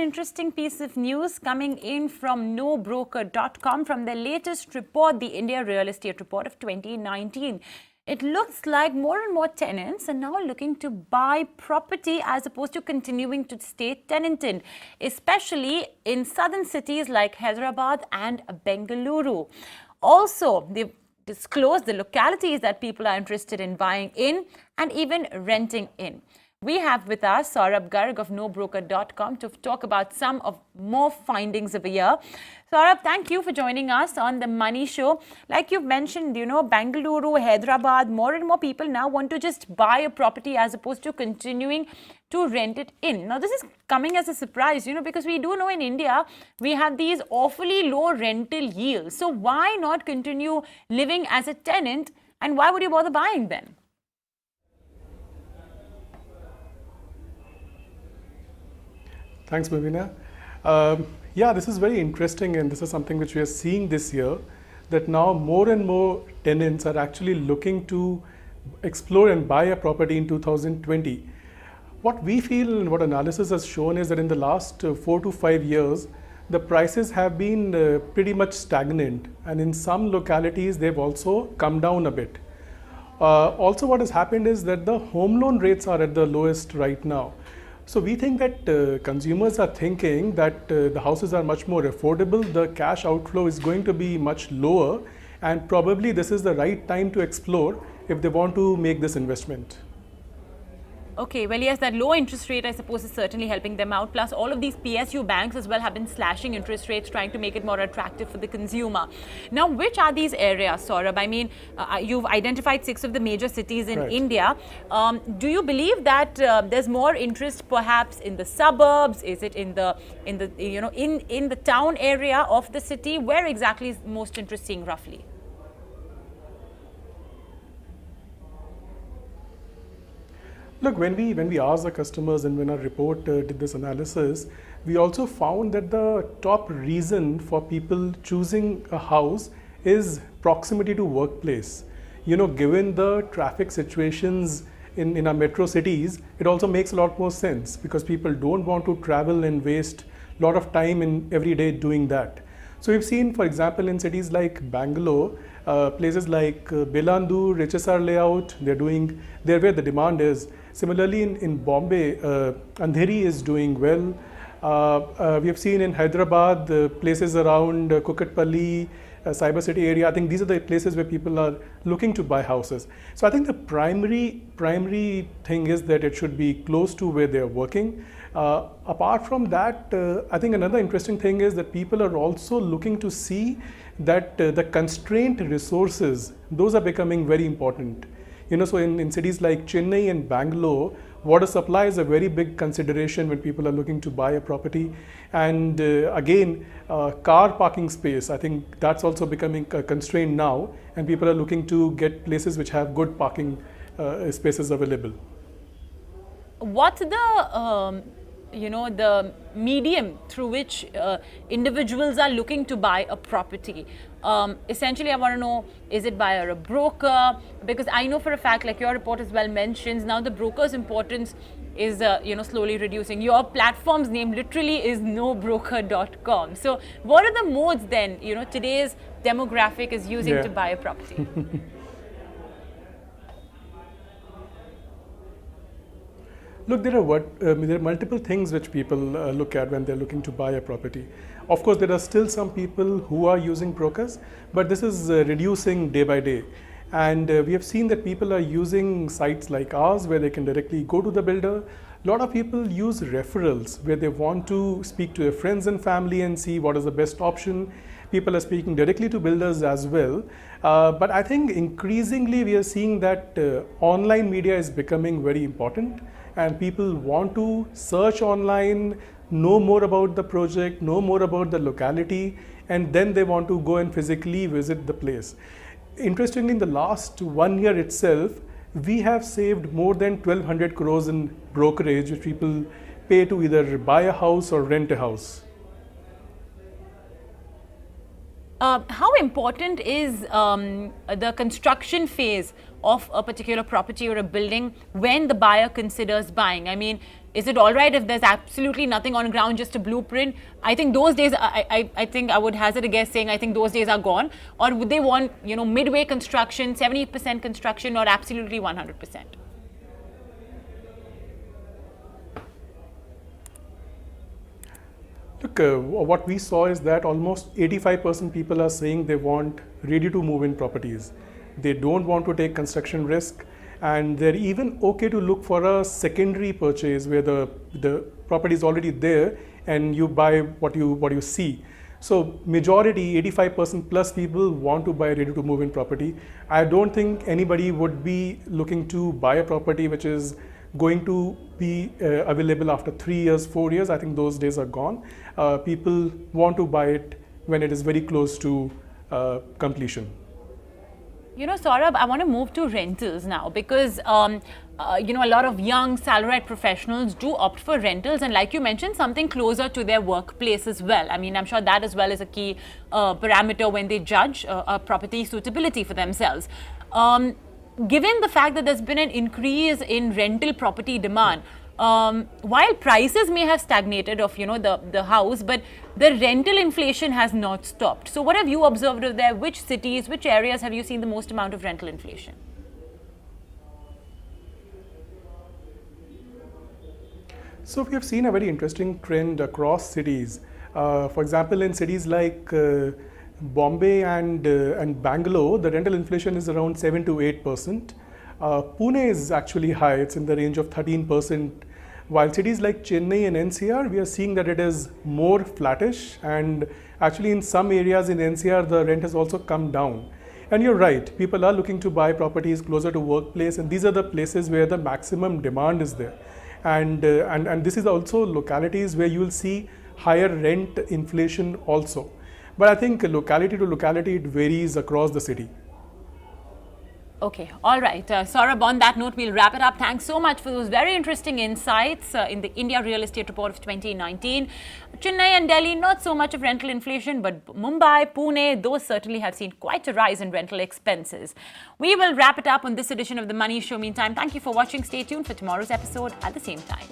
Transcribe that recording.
interesting piece of news coming in from nobroker.com from their latest report, the India Real Estate Report of 2019. It looks like more and more tenants are now looking to buy property as opposed to continuing to stay tenanted, especially in southern cities like Hyderabad and Bengaluru. Also, they've disclosed the localities that people are interested in buying in and even renting in. We have with us Saurabh Garg of nobroker.com to talk about some of more findings of the year. Saurabh, thank you for joining us on the Money Show. Like you've mentioned, Bengaluru, Hyderabad, more and more people now want to just buy a property as opposed to continuing to rent it in. Now, this is coming as a surprise, because we do know in India, we have these awfully low rental yields. So why not continue living as a tenant, and why would you bother buying then? Thanks, Mubina. Yeah, this is very interesting, and this is something which we are seeing this year, that now more and more tenants are actually looking to explore and buy a property in 2020. What we feel and what analysis has shown is that in the last 4 to 5 years, the prices have been pretty much stagnant, and in some localities they've also come down a bit. Also, what has happened is that the home loan rates are at the lowest right now. So we think that consumers are thinking that the houses are much more affordable, the cash outflow is going to be much lower, and probably this is the right time to explore if they want to make this investment. Okay, well, yes, that low interest rate, I suppose, is certainly helping them out. Plus, all of these PSU banks as well have been slashing interest rates, trying to make it more attractive for the consumer. Now, which are these areas, Saurabh? I mean, you've identified 6 of the major cities in India. Do you believe that there's more interest, perhaps, in the suburbs? Is it in the town area of the city? Where exactly is most interesting, roughly? Look, when we asked the customers and when our report did this analysis, we also found that the top reason for people choosing a house is proximity to workplace. Given the traffic situations in our metro cities, it also makes a lot more sense because people don't want to travel and waste a lot of time in every day doing that. So we've seen, for example, in cities like Bangalore, places like Belandur, HSR layout, they're where the demand is. Similarly, in Bombay, Andheri is doing well. We have seen in Hyderabad, places around Kukatpalli, Cyber City area. I think these are the places where people are looking to buy houses. So I think the primary thing is that it should be close to where they're working. Apart from that, I think another interesting thing is that people are also looking to see that the constrained resources, those are becoming very important. So in cities like Chennai and Bangalore, water supply is a very big consideration when people are looking to buy a property. And again, car parking space, I think that's also becoming a constraint now, and people are looking to get places which have good parking spaces available. What's the medium through which individuals are looking to buy a property? Essentially, I want to know, is it via a broker? Because I know for a fact, like your report as well mentions, now the broker's importance is slowly reducing. Your platform's name literally is nobroker.com. So what are the modes then today's demographic is using to buy a property? Look, there are multiple things which people look at when they're looking to buy a property. Of course, there are still some people who are using brokers, but this is reducing day by day. And we have seen that people are using sites like ours where they can directly go to the builder. A lot of people use referrals where they want to speak to their friends and family and see what is the best option. People are speaking directly to builders as well. But I think increasingly we are seeing that online media is becoming very important. And people want to search online, know more about the project, know more about the locality, and then they want to go and physically visit the place. Interestingly, in the last 1 year itself, we have saved more than 1,200 crores in brokerage, which people pay to either buy a house or rent a house. How important is the construction phase of a particular property or a building when the buyer considers buying? I mean, is it all right if there's absolutely nothing on ground, just a blueprint? I think those days, I think I would hazard a guess saying I think those days are gone. Or would they want, midway construction, 70% construction, or absolutely 100%? Look, what we saw is that almost 85% people are saying they want ready to move in properties. They don't want to take construction risk, and they're even okay to look for a secondary purchase where the property is already there and you buy what you see. So majority, 85% plus people want to buy ready to move in property. I don't think anybody would be looking to buy a property which is going to be available after 3 years, 4 years. I think those days are gone. People want to buy it when it is very close to completion. Saurabh, I want to move to rentals now because, a lot of young salaried professionals do opt for rentals, and like you mentioned, something closer to their workplace as well. I mean, I'm sure that as well is a key parameter when they judge a property suitability for themselves. Given the fact that there's been an increase in rental property demand, while prices may have stagnated of the house, but the rental inflation has not stopped. So what have you observed of there? Which cities, which areas have you seen the most amount of rental inflation? So we have seen a very interesting trend across cities. For example, in cities like Bombay and Bangalore, the rental inflation is around 7 to 8%. Pune is actually high; it's in the range of 13%. While cities like Chennai and NCR, we are seeing that it is more flattish, and actually in some areas in NCR, the rent has also come down. And you're right, people are looking to buy properties closer to workplace, and these are the places where the maximum demand is there. And this is also localities where you will see higher rent inflation also. But I think locality to locality, it varies across the city. Okay, all right. Saurabh, on that note, we'll wrap it up. Thanks so much for those very interesting insights in the India Real Estate Report of 2019. Chennai and Delhi, not so much of rental inflation, but Mumbai, Pune, those certainly have seen quite a rise in rental expenses. We will wrap it up on this edition of The Money Show. Meantime, thank you for watching. Stay tuned for tomorrow's episode at the same time.